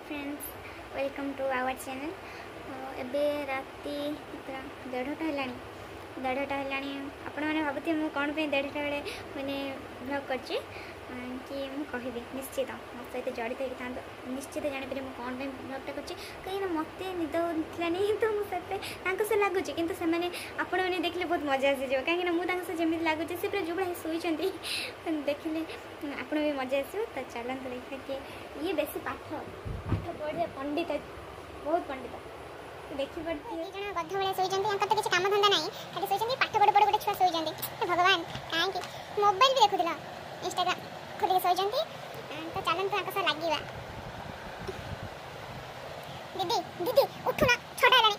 Friends, welcome to our channel. एबे राति 1:30 है, 1:30 आपण मैंने भावुथे मुझे कौन पे 1:30 बेले मैंने ब्लॉग कर कि मुझे निश्चित मो सहित जड़ित होता निश्चित जापर मुझे कौन पे ब्लॉगटा कर कहीं मत निद होनी तो मुझे लगुच कि आपण मैंने देखले बहुत मजा आसीज कहीं मुझे जमी लगुच से पूरा जो भाई शोती देखिले आपण भी मजा आसो। तो चलते देखा कि ये बेसी पाठ पाठ पढ़े पंडित बहुत पंडित देखी पड़ती गध भाई शोचती तो किसी कम धंदा ना खाली शोचती पाठ पढ़ पढ़ गोटे छुआ शोचती भगवान कहीं मोबाइल भी देखुला इंस्टाग्राम खोल शोचती। तो चलते लगे दीदी दीदी उठुना छटा है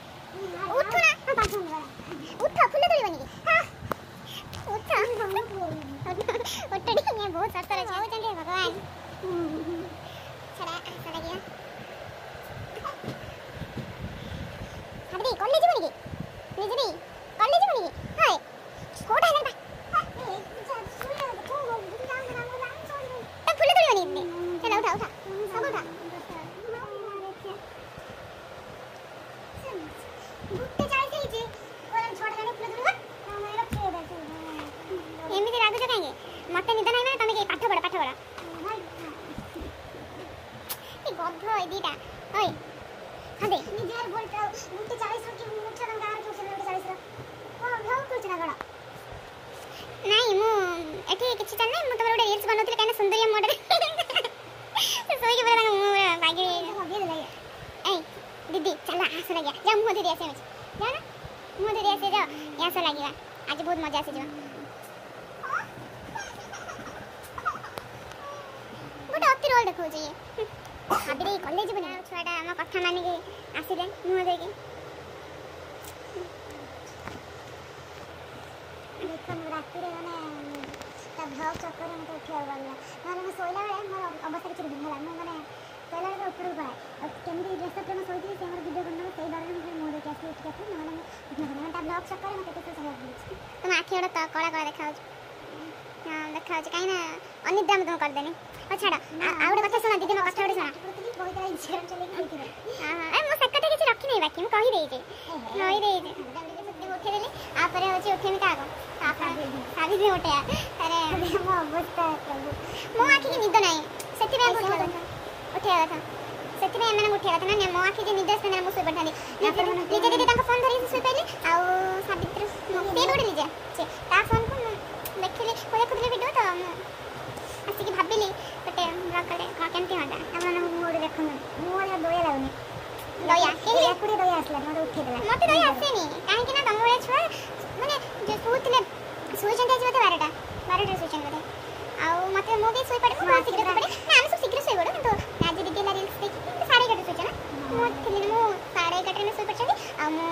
उठुना उठ फुल तोड़बनी उठ बहुत सस्ता छाऊँ भगवान छड़ा आशा लगे कॉलेज बनी निजी कॉलेज बनी हाय कोठा है तब फुल तोड़बनी चलो उठा उठा सब उठा गुट्टे चाय से कोन छोड़ देने फुल तोड़बा मैं रखे दे एमिति लागुछ काहे मते निद नाही माने तमे के पाठ पढ़ ए गध ए दीटा ओए हदे निजार बोलता गुट्टे 40 के मुठा टंका आर के 40 रो को भाव कुछ ना गड़ा नहीं मु एठी किछि चल नै मु तमर ओडे रील्स बनौथिले काने सुंदरिया मॉडल से सोई के बड़ा मु बागे हबे लगे ए दीदी चला आस लगे जा मु धीरे आसे जा ना मु धीरे आसे जा यास लागिवा आज बहुत मजा आसे जा गोटे अति रोल देखौ जे भाभी कॉलेज बना छुआटा हम कथा माने के आसिले मुह देके देखो राति रे माने ता भाव चक्कर में तो उठिया गला माने मैं सोइला बेले मोर अवस्था किछ दिन होला मैं माने सोइला बेले ऊपर ऊपर केमदी ड्रेस अप में सोइती से हमर वीडियो बनना सही बारे में मुह देके आसी उठ के माने ता ब्लॉग चक्कर में केते सब हो तुम आखी ओडा तो कला कला देखाउ हां देखाउ काई ना अनिद्रा में तुम कर देनी छाड़ा आउडे कथा सुना दीदी नो कथा ओडे सुना बहुत तरह इंस्टाग्राम चले के हां हां ए मो सकटे किछ रखी नहीं बाकी मु कहि देई जे उठे देली आ परे होची उठे में कागो साबी भी उठे अरे मो अवस्था मो आखी की निद नहीं सेति में उठे था सेति में मैंने उठे था ना मो आखी की निद से मु सोई पठानी लीजे दीदी ताको फोन धरि सोई पइले आ साबित्री से उठे लीजे से ता फोन को देखिले कोई खुदले वीडियो तो आसी की भाबिली बटे ब्लॉग करे केमती होता हमन मोड देखन मोर दोया लागनी दया के एकुडी दया आसला मते उठे देला मते दया आसेनी काहे कि ना तम बळे छुआ माने जे सुतले सुइचंते जे मते 12टा सुइचंते आ मते मो भी सोई पड़े मो शीघ्र पड़े ना हम सब शीघ्र सोई पड़ो तो आज दीदी ला रील्स देखि 11:30 सुइचना मो थिले मो 11:30 में सोई पड़छी आ मो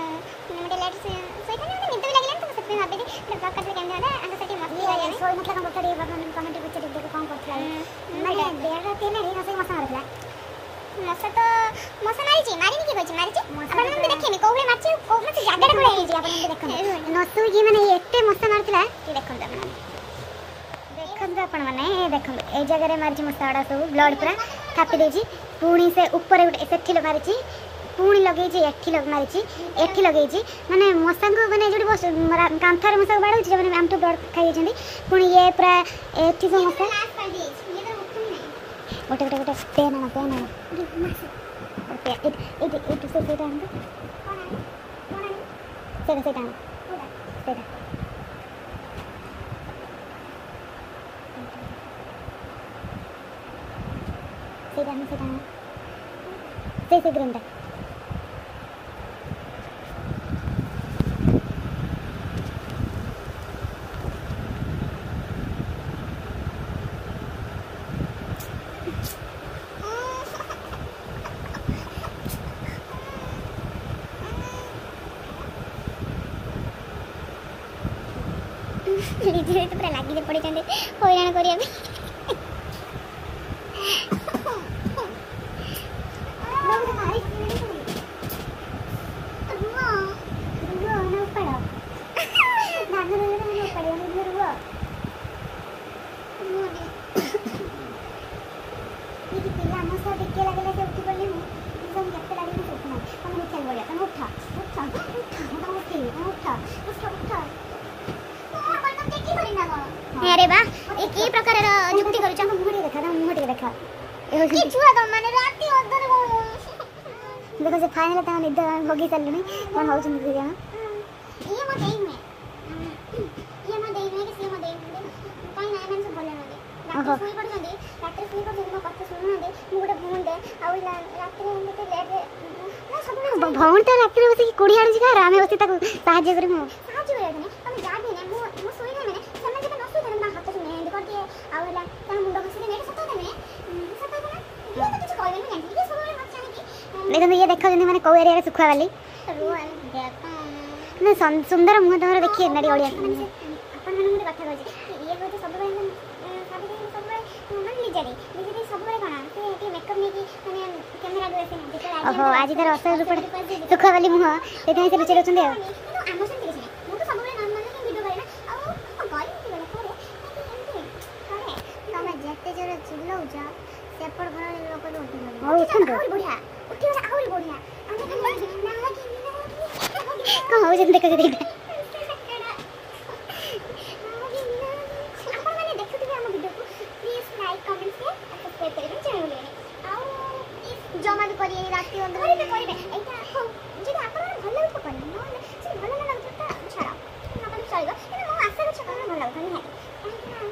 मते लेट सोई था ना निद भी लागले तो सब भाबे ब्लॉग करते केम दादा अंत सटी मत लागले सोई मतलब हम बता दे कमेंट पिक्चर देखो कौन करथला माने देरा तेना रे नसे मसा मारला मसा तो मसा मारी मारिनी की कहछि मारी अपन हम देखेनी कोबळे मारछि कोबळे से जागड़ कोले हे अपन देखन नसु जी माने एते मसा मारथला कि देखन अपन माने ए देखन ए जगह रे मारछि मसाडा सब ब्लड पूरा थापि देछि पुणी से ऊपर उठे सेठी ल मारछि पुणी लगै जे एठी लग मारछि एठी लगै जे माने मसा को माने जोडी बस कांथार मसा बाडौ जे माने हम तो ब्लड खाइ जंदी पुणी ये पूरा एठी से मसा गोटे गोटे गोटे पेन इट से सेटा हम सेटा सेटा सेटा से ग्रीन लीजिए तो पूरा लगी पड़े हैरान करिया पिला मसा देखे लगले से उठी पड़ली कि छुआ तो माने राती अधर देखो से फाइनल ता निद भगी चलनी कोन हो छन दे जाना ये म देई में कि से म देई काई ना मन से बोले ना रात सोई पड़ जंदी रात सोई पड़ जंदी म कथा सुन ना दे मु गोटे भून दे आ रात रे हम तो लेट ना सब भौन ता रात रे बसी कुड़ी आनी का रामे बसी ताको सहाय्य करी मु सहाय्य करे ने हम जा भी ने मु सोई ने मैंने समय जब न सोई थे ना हाथ से मेहंदी कर दिए आ वाला ता मुंडो घसी ने सता दे ने सता दे ये तो कुछ कहले नहीं ये सब रे मत चाहे देखो ये देखो जनी माने को एरिया रे सुखवा वाली ना सुंदर मुह तमरा देखिए नाडी ओडिया अपन मन मुझे कथा कहछि ये होते सब बे साबी सब बे मन लीजरी सब बे कोना से मेकअप ने की माने कैमरा रे से देखो ओहो आज तार असर रूप सुखवा वाली मुह एते से लुचे रचंदे आम से देखि मु तो सब बे नॉर्मल के वीडियो करे ना आ गई नहीं गला करे करे तमे जते जोरे चिल्लौ जा सेपड़ घर लोक तो उठी गले और बढ़िया उठी और बढ़िया आमे खाली ना कि कहां हो जन देख देख जमा भी करिए राती अंदर करिबे करिबे एटा जे आपन भल लागो करिए न से भल न लागो त छाड़ा न करिए चलबो ए मो आशा को छकन भल लागो नहीं है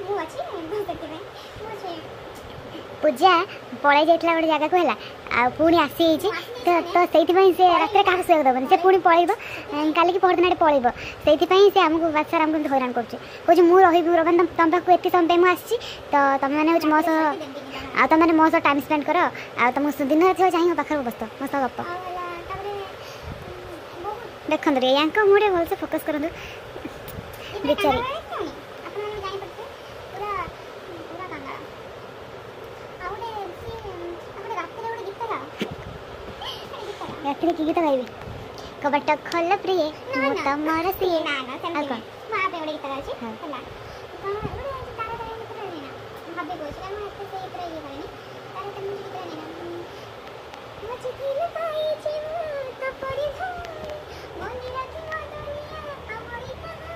मु अछि बहुत करते में मु अछि पूजा पळाई जाइतला बड जगह को हला आ पुणी आसी हिची तो सेति पई से रात्रे का सोय दबन से पुणी पळैबो काली की पहर दिन पळैबो सेति पई से हमको बादशाह हमको हैरान करछ कोज मु रही रबन तम तक एते समय मु आसी तो तम माने होच मो आ तम माने मो टाइम स्पेंड करो आ तुम दिन थियो चाहि पाखर बस्त मस्त गप देखन रे यांको मुडे भल से फोकस करन बेचारी रात्रि की गीत गाइबे कबट खोल प्रिय मु तमर सिए ना ना सेम कौन मां पे ओडे गीत गाछि हला ओडे तारा तारा गीत गाइने ना भाबे गोछ ना एते से इतरा ये गाइने तारा तम गीत गाइने ना मच दिल पाई छी तो पड़ी धा मोनी राखी दुनिया हमारी कहानी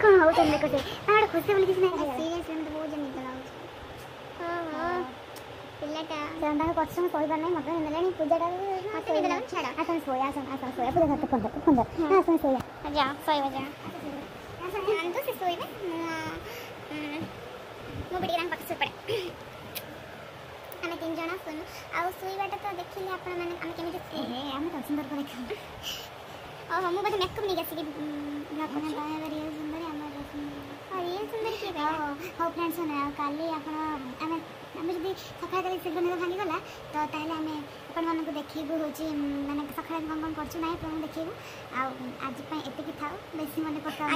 कौन हो तुमने को से ना खुशी बोली किसी नहीं सीरियस में तो बहुत जन निकल आओ हां पिल्लाटा जानदा कष्ट सही बार नहीं मत नेलानी पूजाटा हाथ सोई देला छाड़ा आसन सोया पूजा हाथ पंद हां आसन सोया जा सोई बजा आसन तो से सोई में मो बेटी रंग पक्ष पड़े हमें तीन जना सुन आ सोई बाटा तो देखिले अपन माने हम केमिति ए हम तो सुंदर को देखा मु बस मेकअप नहीं गसी अपन बाया रियल सुंदर हमर रियल सुंदर के हो फ्रेंड्स सुना काली अपन हमें आम जब सकाल कल शीघ्र निद भांगी गला तो ताहले आम आपण मानक देखू हूँ माने सकाल कौन कौन कर देखू आज एतिक था बेसी मन पका।